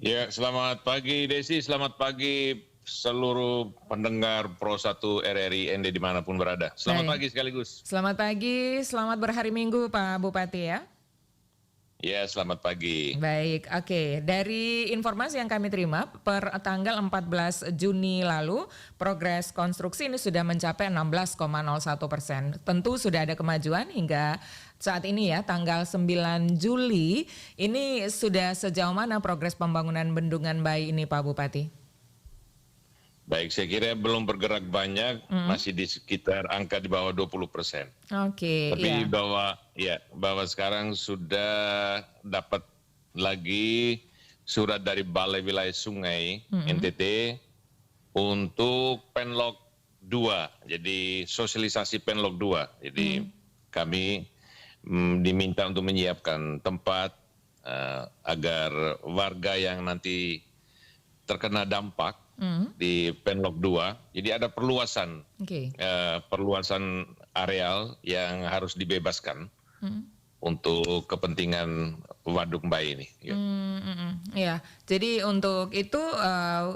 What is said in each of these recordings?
Ya, selamat pagi Desi, selamat pagi seluruh pendengar Pro 1 RRI ND dimanapun berada. Selamat Baik, pagi sekaligus. selamat pagi, selamat berhari Minggu Pak Bupati ya. Ya, selamat pagi. Baik, oke. Dari informasi yang kami terima, per tanggal 14 Juni lalu, progres konstruksi ini sudah mencapai 16,01%. Tentu sudah ada kemajuan hingga saat ini ya, tanggal 9 Juli, ini sudah sejauh mana progres pembangunan Bendungan Bayi ini Pak Bupati? Baik, saya kira belum bergerak banyak, masih di sekitar angka di bawah 20%. Oke, Tapi iya. bahwa sekarang sudah dapat lagi surat dari Balai Wilayah Sungai NTT untuk Penlok 2, jadi sosialisasi Penlok 2. Jadi kami diminta untuk menyiapkan tempat agar warga yang nanti terkena dampak di Penlok 2, jadi ada perluasan Oke. perluasan areal yang harus dibebaskan untuk kepentingan Waduk Bayi ini. Ya. Ya, jadi untuk itu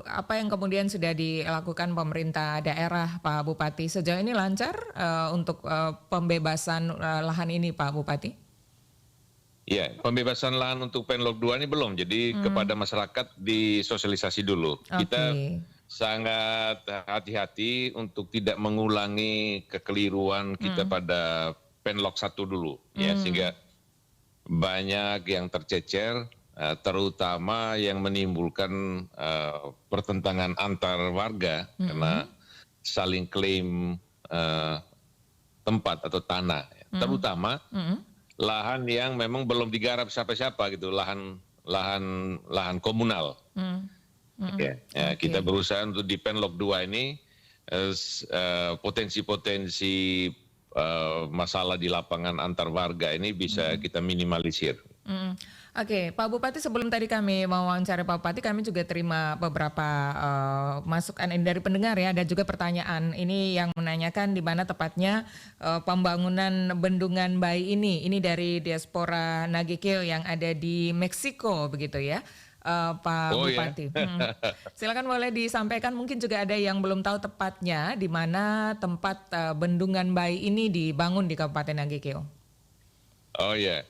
apa yang kemudian sudah dilakukan pemerintah daerah Pak Bupati sejauh ini lancar untuk pembebasan lahan ini Pak Bupati? Ya, pembebasan lahan untuk Penlok 2 ini belum, jadi kepada masyarakat disosialisasi dulu. Kita Oke. sangat hati-hati untuk tidak mengulangi kekeliruan kita pada Penlok 1 dulu, ya, sehingga banyak yang tercecer, terutama yang menimbulkan pertentangan antar warga karena saling klaim tempat atau tanah, terutama lahan yang memang belum digarap siapa-siapa gitu, lahan komunal. Ya, Oke. kita berusaha untuk di Penlok 2 ini potensi-potensi masalah di lapangan antar warga ini bisa kita minimalisir. Oke, Pak Bupati, sebelum tadi kami mewawancara Pak Bupati, kami juga terima beberapa masukan ini dari pendengar ya, dan juga pertanyaan ini yang menanyakan di mana tepatnya pembangunan Bendungan Bayi ini dari diaspora Nagekeo yang ada di Meksiko begitu ya. Pak Oh ya, Bupati, silakan boleh disampaikan, mungkin juga ada yang belum tahu tepatnya di mana tempat Bendungan Bayi ini dibangun di Kabupaten Nagekeo. oh ya.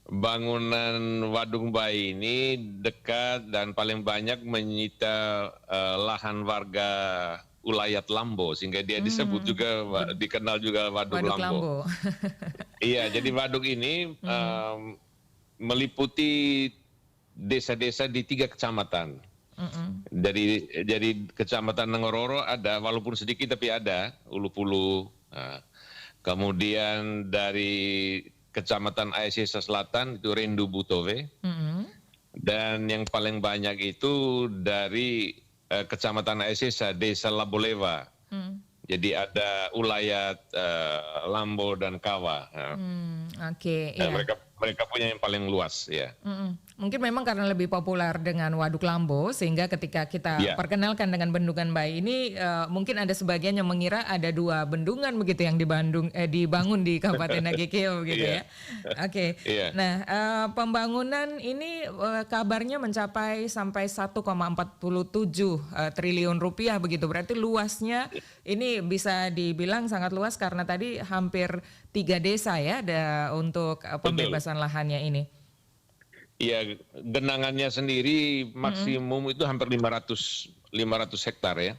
Bangunan Waduk Bayi ini dekat dan paling banyak menyita lahan warga Ulayat Lambo, sehingga dia disebut juga dikenal juga Waduk Waduk Lambo. Lambo. Iya, jadi waduk ini meliputi desa-desa di 3 kecamatan. Dari kecamatan Nangororo ada, walaupun sedikit tapi ada, Ulu Pulu. Kemudian dari kecamatan Ayasisa Selatan itu Rendu Butove. Dan yang paling banyak itu dari kecamatan Ayasisa, Desa Labolewa. Jadi ada Ulayat, Lambo dan Kawa. Oke, iya. Mereka punya yang paling luas, ya. Mungkin memang karena lebih populer dengan Waduk Lambo, sehingga ketika kita Iya. perkenalkan dengan Bendungan Bayi ini, mungkin ada sebagian yang mengira ada 2 bendungan begitu yang dibangun di Kabupaten Nagekeo gitu Iya. ya. Oke. Iya. Nah, pembangunan ini kabarnya mencapai sampai 1,47 triliun rupiah begitu. Berarti luasnya ini bisa dibilang sangat luas karena tadi hampir 3 desa ya untuk pembebasan lahannya ini. Iya, genangannya sendiri maksimum itu hampir 500 hektar ya.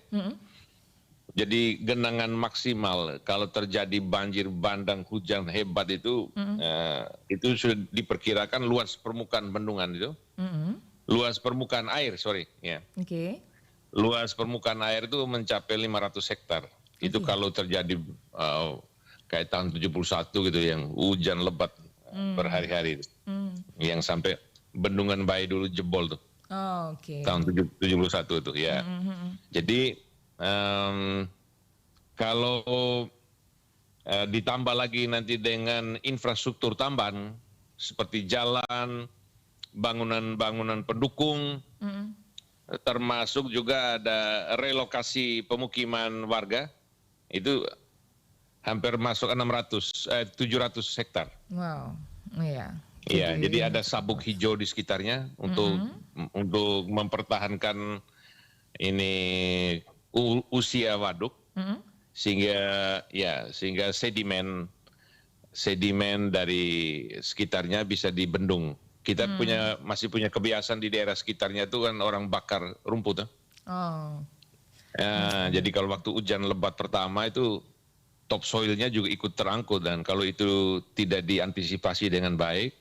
Jadi genangan maksimal kalau terjadi banjir bandang, hujan hebat itu sudah diperkirakan luas permukaan bendungan itu. Luas permukaan air, ya. Oke. Luas permukaan air itu mencapai 500 hektar. Itu kalau terjadi kayak tahun 71 gitu yang hujan lebat berhari-hari itu. Yang sampai Bendungan Bayi dulu jebol tuh. Oh, oke. Tahun 71 itu ya. Jadi kalau ditambah lagi nanti dengan infrastruktur tambahan seperti jalan, bangunan-bangunan pendukung, termasuk juga ada relokasi pemukiman warga, itu hampir masuk 700 hektar. Wow, iya. Ya, jadi ada sabuk hijau di sekitarnya untuk mempertahankan ini usia waduk sehingga sedimen dari sekitarnya bisa dibendung. Kita masih punya kebiasaan di daerah sekitarnya itu kan orang bakar rumput. Oh. Jadi kalau waktu hujan lebat pertama itu topsoilnya juga ikut terangkut, dan kalau itu tidak diantisipasi dengan baik,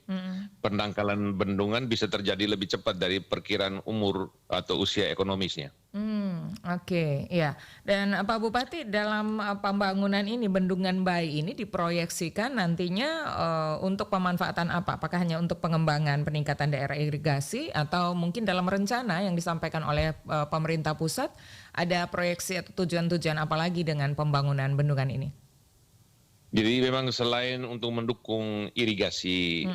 pendangkalan bendungan bisa terjadi lebih cepat dari perkiraan umur atau usia ekonomisnya. Oke, ya. Dan Pak Bupati, dalam pembangunan ini Bendungan Bayi ini diproyeksikan nantinya untuk pemanfaatan apa? Apakah hanya untuk pengembangan peningkatan daerah irigasi atau mungkin dalam rencana yang disampaikan oleh pemerintah pusat ada proyeksi atau tujuan-tujuan apa lagi dengan pembangunan bendungan ini? Jadi memang selain untuk mendukung irigasi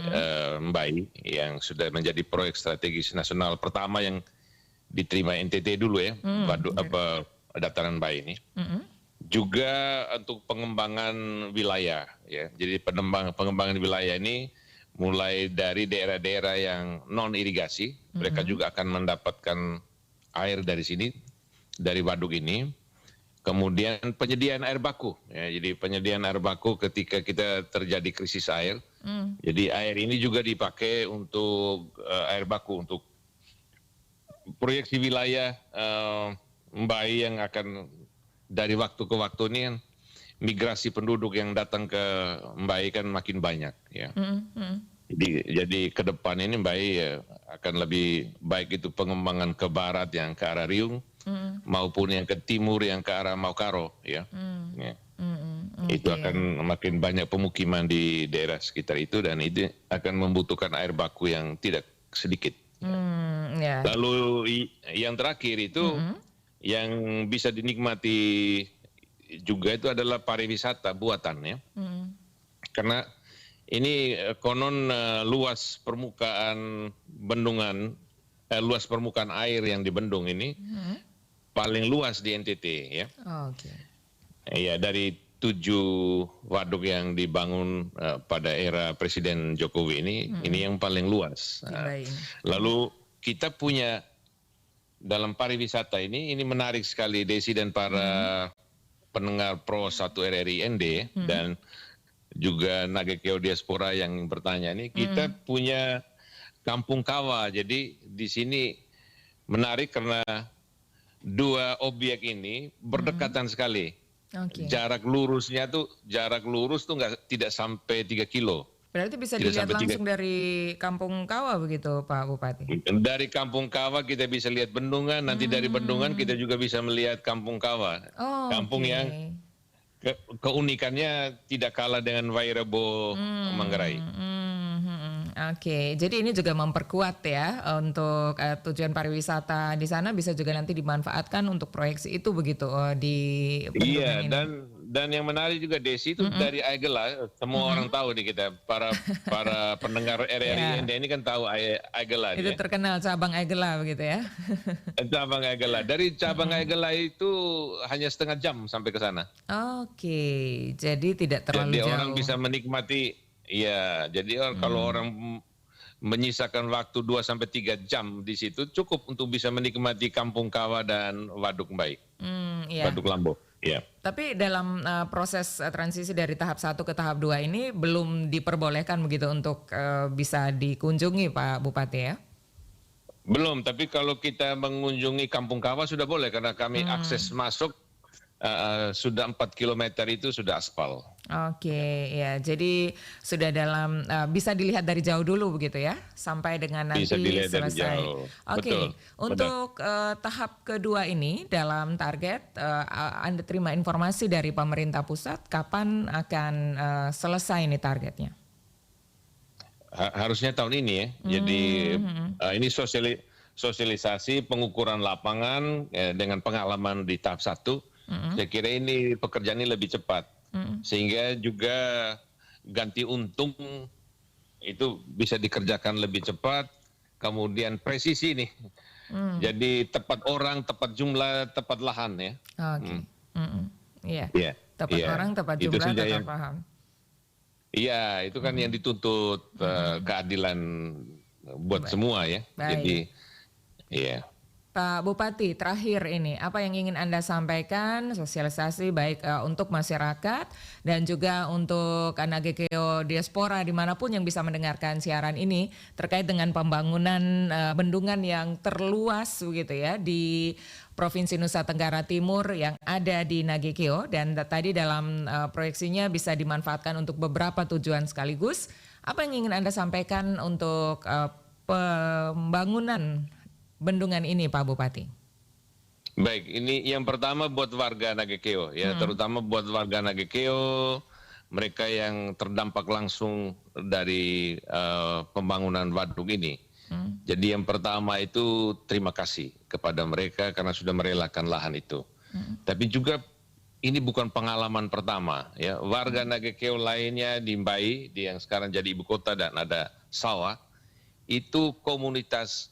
Mbai yang sudah menjadi proyek strategis nasional pertama yang diterima NTT dulu ya, dataran Mbai ini, juga untuk pengembangan wilayah ya. Jadi pengembangan wilayah ini mulai dari daerah-daerah yang non irigasi, mereka juga akan mendapatkan air dari sini, dari waduk ini. Kemudian penyediaan air baku, ya, jadi penyediaan air baku ketika kita terjadi krisis air. Jadi air ini juga dipakai untuk air baku, untuk proyeksi wilayah Mbai yang akan dari waktu ke waktu ini kan migrasi penduduk yang datang ke Mbai kan makin banyak, ya. Jadi ke depan ini Mbai akan lebih baik itu pengembangan ke barat yang ke arah Riung, maupun yang ke timur yang ke arah Maukaro, ya. Itu akan makin banyak pemukiman di daerah sekitar itu, dan itu akan membutuhkan air baku yang tidak sedikit. Lalu yang terakhir itu yang bisa dinikmati juga itu adalah pariwisata buatan, ya. Karena ini konon luas permukaan bendungan, luas permukaan air yang di bendung ini paling luas di NTT, ya. Ya, dari 7 waduk yang dibangun pada era Presiden Jokowi ini yang paling luas. Lalu kita punya dalam pariwisata ini menarik sekali, Desi dan para pendengar Pro 1 RRI ND dan juga Nagekeo Diaspora yang bertanya ini, kita punya Kampung Kawa. Jadi di sini menarik karena 2 objek ini berdekatan sekali. Jarak lurus tuh tidak sampai 3 kilo. Berarti bisa dilihat langsung dari Kampung Kawa begitu Pak Bupati? Dari Kampung Kawa kita bisa lihat bendungan, nanti dari bendungan kita juga bisa melihat Kampung Kawa. Kampung yang keunikannya tidak kalah dengan Wairebo Manggarai. Jadi ini juga memperkuat ya untuk tujuan pariwisata di sana, bisa juga nanti dimanfaatkan untuk proyeksi itu begitu di bendungan ini. Dan yang menarik juga Desi itu dari Aegela, semua orang tahu nih kita, para pendengar RRI ini kan tahu Aegela. Itu terkenal cabang Aegela begitu ya. Cabang Aegela. Dari cabang Aegela itu hanya setengah jam sampai ke sana. Jadi tidak terlalu jauh. Jadi orang bisa menikmati, ya. Jadi kalau orang menyisakan waktu 2-3 jam di situ cukup untuk bisa menikmati Kampung Kawa dan Waduk Mbai, Waduk Lambo. Ya. Tapi dalam proses transisi dari tahap 1 ke tahap 2 ini belum diperbolehkan begitu untuk bisa dikunjungi Pak Bupati ya? Belum, tapi kalau kita mengunjungi Kampung Kawa sudah boleh karena kami akses masuk sudah 4 km itu sudah aspal. Ya, jadi sudah dalam bisa dilihat dari jauh dulu begitu ya, sampai dengan nanti bisa dilihat selesai. Dari jauh. Betul. Untuk tahap kedua ini dalam target, Anda terima informasi dari pemerintah pusat kapan akan selesai ini targetnya? Harusnya tahun ini ya. Jadi ini sosialisasi pengukuran lapangan dengan pengalaman di tahap 1. Saya kira ini pekerjaan ini lebih cepat, sehingga juga ganti untung itu bisa dikerjakan lebih cepat, kemudian presisi nih, jadi tepat orang, tepat jumlah, tepat lahan ya. Tepat orang, tepat jumlah, tepat paham. Iya, itu kan yang dituntut keadilan buat semua ya. Baik. Jadi, iya. Pak Bupati, terakhir ini, apa yang ingin Anda sampaikan, sosialisasi baik untuk masyarakat dan juga untuk Nagekeo Diaspora dimanapun yang bisa mendengarkan siaran ini terkait dengan pembangunan bendungan yang terluas begitu ya di Provinsi Nusa Tenggara Timur yang ada di Nagekeo, dan tadi dalam proyeksinya bisa dimanfaatkan untuk beberapa tujuan sekaligus. Apa yang ingin Anda sampaikan untuk pembangunan bendungan ini, Pak Bupati? Baik, ini yang pertama buat warga Nagekeo ya, terutama buat warga Nagekeo, mereka yang terdampak langsung dari pembangunan waduk ini. Jadi yang pertama itu terima kasih kepada mereka karena sudah merelakan lahan itu. Tapi juga ini bukan pengalaman pertama ya, warga Nagekeo lainnya di Mbai, yang sekarang jadi ibu kota dan ada sawah, itu komunitas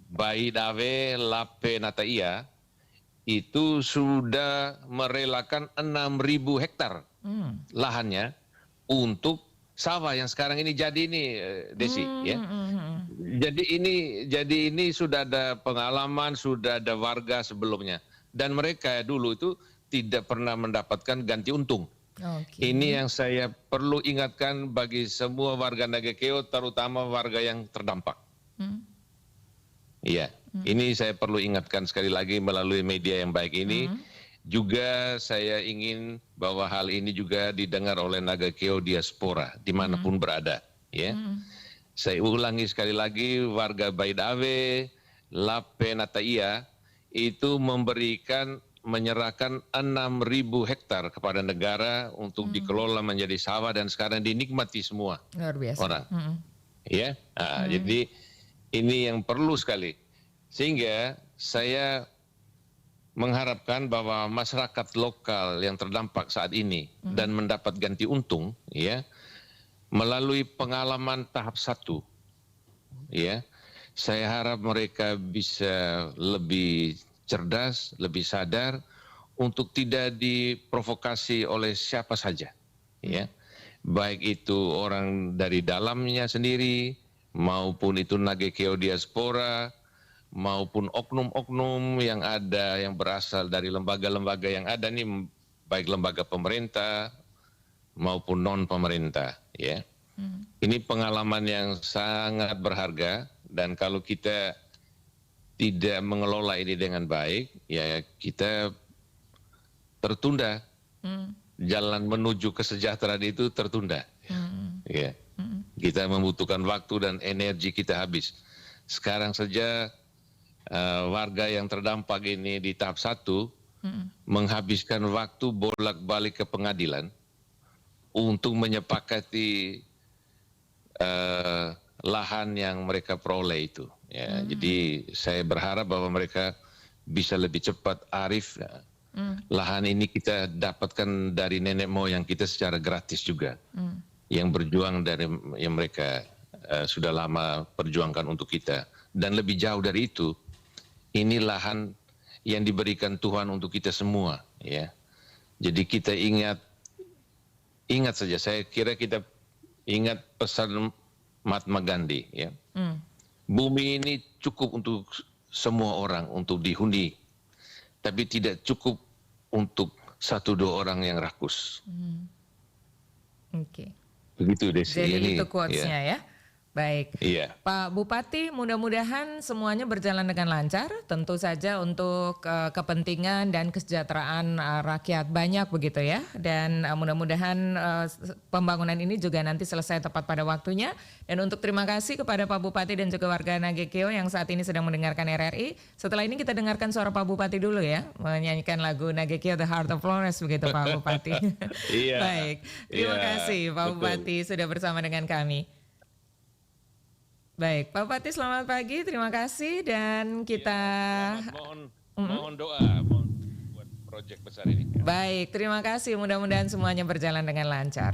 Bai Dave Lape Nataia itu sudah merelakan 6.000 hektar lahannya untuk sawah yang sekarang ini jadi ini, Desi ya. Jadi ini sudah ada pengalaman, sudah ada warga sebelumnya, dan mereka dulu itu tidak pernah mendapatkan ganti untung. Okay. Ini yang saya perlu ingatkan bagi semua warga Nagekeo, terutama warga yang terdampak. Iya, ini saya perlu ingatkan sekali lagi melalui media yang baik ini. Juga saya ingin bahwa hal ini juga didengar oleh Nagekeo Diaspora dimanapun berada. Ya, saya ulangi sekali lagi, warga Baidawe, Lape Nataia itu menyerahkan 6.000 hektar kepada negara untuk dikelola menjadi sawah dan sekarang dinikmati semua Luar biasa. orang. Ya, jadi ini yang perlu sekali, sehingga saya mengharapkan bahwa masyarakat lokal yang terdampak saat ini dan mendapat ganti untung, ya, melalui pengalaman tahap 1, ya, saya harap mereka bisa lebih cerdas, lebih sadar untuk tidak diprovokasi oleh siapa saja, ya, baik itu orang dari dalamnya sendiri, maupun itu Nagekeo Diaspora, maupun oknum-oknum yang ada yang berasal dari lembaga-lembaga yang ada nih, baik lembaga pemerintah maupun non pemerintah, ya. Ini pengalaman yang sangat berharga, dan kalau kita tidak mengelola ini dengan baik, ya kita tertunda. Jalan menuju kesejahteraan itu tertunda. Ya. Kita membutuhkan waktu dan energi kita habis. Sekarang saja warga yang terdampak ini di tahap 1 menghabiskan waktu bolak-balik ke pengadilan untuk menyepakati lahan yang mereka peroleh itu. Ya, jadi saya berharap bahwa mereka bisa lebih cepat arif. Lahan ini kita dapatkan dari nenek moyang kita secara gratis juga. Yang berjuang dari yang mereka sudah lama perjuangkan untuk kita, dan lebih jauh dari itu, ini lahan yang diberikan Tuhan untuk kita semua, ya. Jadi kita ingat saja, saya kira kita ingat pesan Mahatma Gandhi, ya. Bumi ini cukup untuk semua orang untuk dihuni, tapi tidak cukup untuk 1-2 orang yang rakus. Oke. Begitu Desi. Jadi ini, itu quotes-nya ya. Baik. Iya. Pak Bupati, mudah-mudahan semuanya berjalan dengan lancar. Tentu saja untuk kepentingan dan kesejahteraan rakyat banyak begitu ya. Dan mudah-mudahan pembangunan ini juga nanti selesai tepat pada waktunya. Dan untuk terima kasih kepada Pak Bupati dan juga warga Nagekeo yang saat ini sedang mendengarkan RRI. Setelah ini kita dengarkan suara Pak Bupati dulu ya, menyanyikan lagu Nagekeo The Heart of Flores begitu Pak Bupati. Iya. Baik. Terima kasih Pak betul. Bupati sudah bersama dengan kami. Baik, Pak Bupati selamat pagi, terima kasih, dan kita mohon doa buat proyek besar ini. Baik, terima kasih, mudah-mudahan semuanya berjalan dengan lancar.